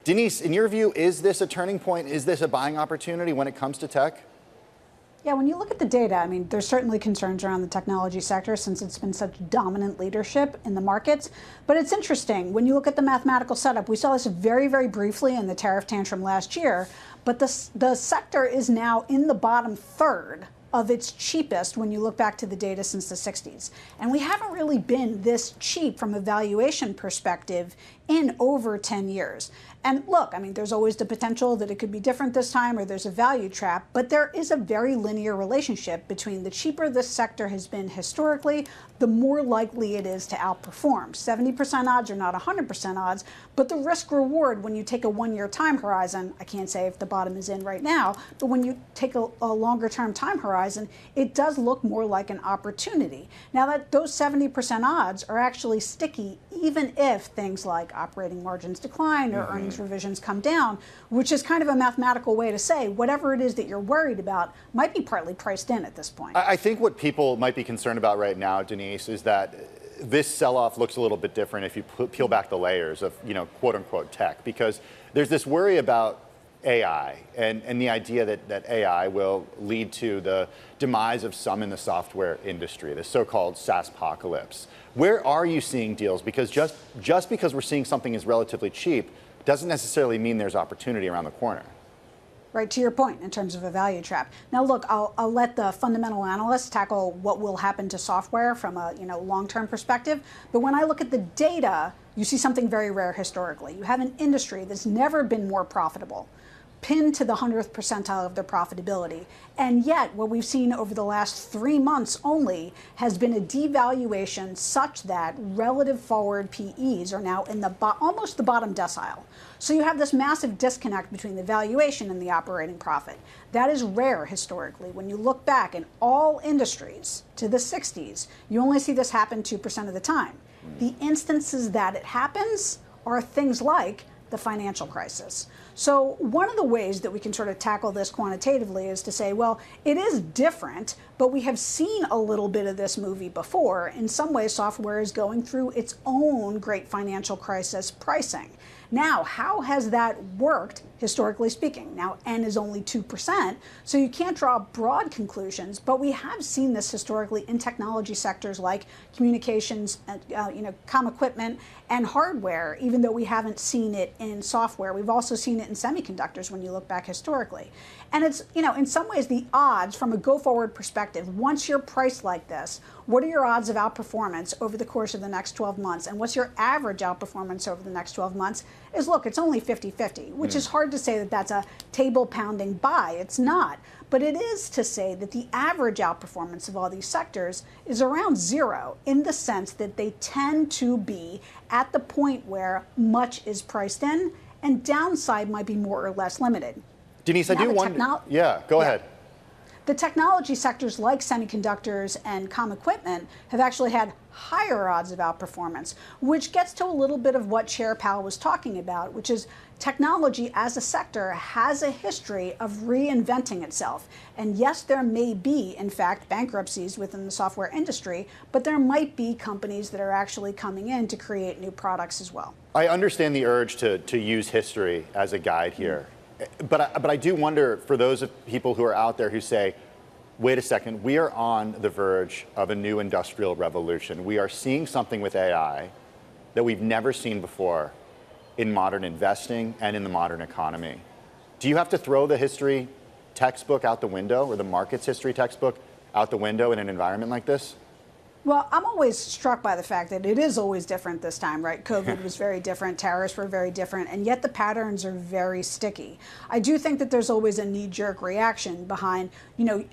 Denise, in your view, is this a turning point? Is this a buying opportunity when it comes to tech? Yeah, when you look at the data, I mean, there's certainly concerns around the technology sector since it's been such dominant leadership in the markets. But it's interesting, when you look at the mathematical setup, we saw this very, very briefly in the tariff tantrum last year, but the sector is now in the bottom third of its cheapest when you look back to the data since the 60s. And we haven't really been this cheap from a valuation perspective in over 10 years. And look, I mean, there's always the potential that it could be different this time or there's a value trap, but there is a very linear relationship between the cheaper this sector has been historically, the more likely it is to outperform. 70% odds are not 100% odds, but the risk reward when you take a 1-year time horizon, I can't say if the bottom is in right now, but when you take a longer term time horizon, it does look more like an opportunity. Now that those 70% odds are actually sticky, even if things like operating margins decline or earnings revisions come down, which is kind of a mathematical way to say whatever it is that you're worried about might be partly priced in at this point. I think what people might be concerned about right now, Denise, is that this sell-off looks a little bit different if you peel back the layers of, quote unquote tech, because there's this worry about AI and the idea that AI will lead to the demise of some in the software industry, the so-called SaaS-pocalypse. Where are you seeing deals? Because just because we're seeing something is relatively cheap doesn't necessarily mean there's opportunity around the corner. Right, to your point in terms of a value trap. Now look, I'll let the fundamental analysts tackle what will happen to software from a long-term perspective. But when I look at the data, you see something very rare historically. You have an industry that's never been more profitable, pinned to the 100th percentile of their profitability. And yet, what we've seen over the last 3 months only has been a devaluation such that relative forward PEs are now in the almost the bottom decile. So you have this massive disconnect between the valuation and the operating profit. That is rare historically. When you look back in all industries to the 60s, you only see this happen 2% of the time. The instances that it happens are things like the financial crisis. So one of the ways that we can sort of tackle this quantitatively is to say, well, it is different, but we have seen a little bit of this movie before. In some ways, software is going through its own great financial crisis pricing. Now, how has that worked, historically speaking? Now, N is only 2%, so you can't draw broad conclusions, but we have seen this historically in technology sectors like communications, comm equipment, and hardware, even though we haven't seen it in software. We've also seen it in semiconductors when you look back historically. And it's, in some ways, the odds from a go-forward perspective, once you're priced like this, what are your odds of outperformance over the course of the next 12 months? And what's your average outperformance over the next 12 months? Is, look, it's only 50-50, which is hard to say that that's a table-pounding buy. It's not. But it is to say that the average outperformance of all these sectors is around 0 in the sense that they tend to be at the point where much is priced in and downside might be more or less limited. Denise, I do wonder. Yeah, go ahead. The technology sectors like semiconductors and comm equipment have actually had higher odds of outperformance, which gets to a little bit of what Chair Powell was talking about, which is technology as a sector has a history of reinventing itself. And yes, there may be, in fact, bankruptcies within the software industry, but there might be companies that are actually coming in to create new products as well. I understand the urge to use history as a guide here. But I do wonder, for those of people who are out there who say, wait a second, we are on the verge of a new industrial revolution. We are seeing something with AI that we've never seen before in modern investing and in the modern economy. Do you have to throw the history textbook out the window, or the markets history textbook out the window in an environment like this? Well, I'm always struck by the fact that it is always different this time, right? COVID was very different, tariffs were very different, and yet the patterns are very sticky. I do think that there's always a knee-jerk reaction behind,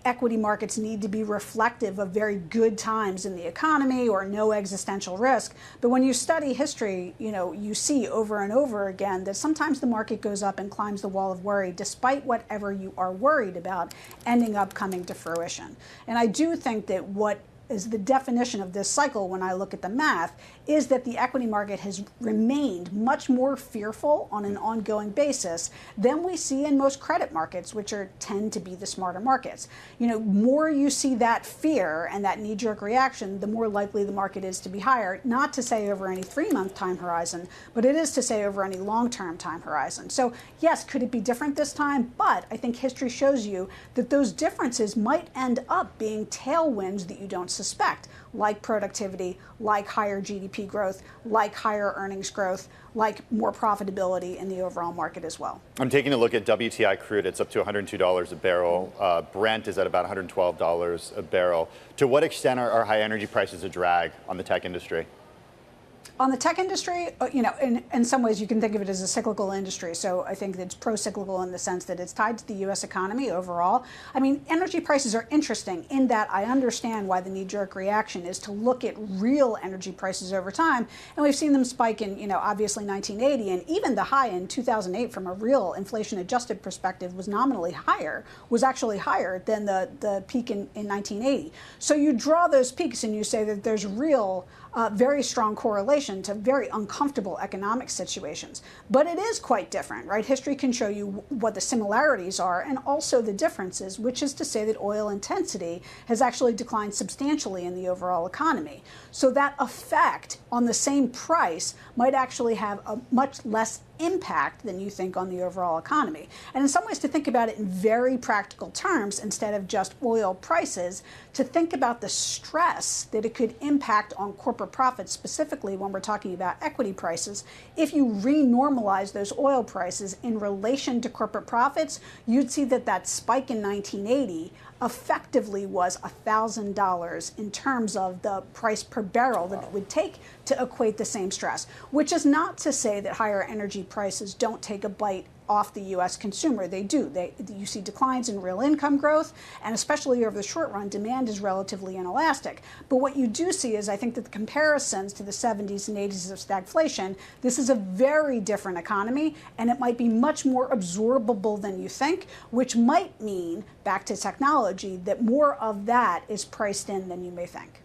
equity markets need to be reflective of very good times in the economy or no existential risk. But when you study history, you see over and over again that sometimes the market goes up and climbs the wall of worry despite whatever you are worried about ending up coming to fruition. And I do think that what is the definition of this cycle when I look at the math, is that the equity market has remained much more fearful on an ongoing basis than we see in most credit markets, which tend to be the smarter markets. More you see that fear and that knee-jerk reaction, the more likely the market is to be higher, not to say over any 3-month time horizon, but it is to say over any long-term time horizon. So yes, could it be different this time? But I think history shows you that those differences might end up being tailwinds that you don't suspect, like productivity, like higher GDP growth, like higher earnings growth, like more profitability in the overall market as well. I'm taking a look at WTI crude. It's up to $102 a barrel. Brent is at about $112 a barrel. To what extent are high energy prices a drag on the tech industry? On the tech industry, in some ways you can think of it as a cyclical industry. So I think it's pro-cyclical in the sense that it's tied to the U.S. economy overall. I mean, energy prices are interesting in that I understand why the knee-jerk reaction is to look at real energy prices over time. And we've seen them spike in, obviously 1980, and even the high in 2008 from a real inflation-adjusted perspective was nominally higher, was actually higher than the peak in 1980. So you draw those peaks and you say that there's real very strong correlation to very uncomfortable economic situations. But it is quite different, right? History can show you what the similarities are and also the differences, which is to say that oil intensity has actually declined substantially in the overall economy. So that effect on the same price might actually have a much less impact than you think on the overall economy. And in some ways, to think about it in very practical terms, instead of just oil prices, to think about the stress that it could impact on corporate profits, specifically when we're talking about equity prices. If you renormalize those oil prices in relation to corporate profits, you'd see that spike in 1980 effectively was $1,000 in terms of the price per barrel that it would take to equate the same stress, which is not to say that higher energy prices don't take a bite off the U.S. consumer. They do. You see declines in real income growth, and especially over the short run, demand is relatively inelastic. But what you do see is, I think that the comparisons to the 70s and 80s of stagflation, this is a very different economy, and it might be much more absorbable than you think, which might mean, back to technology, that more of that is priced in than you may think.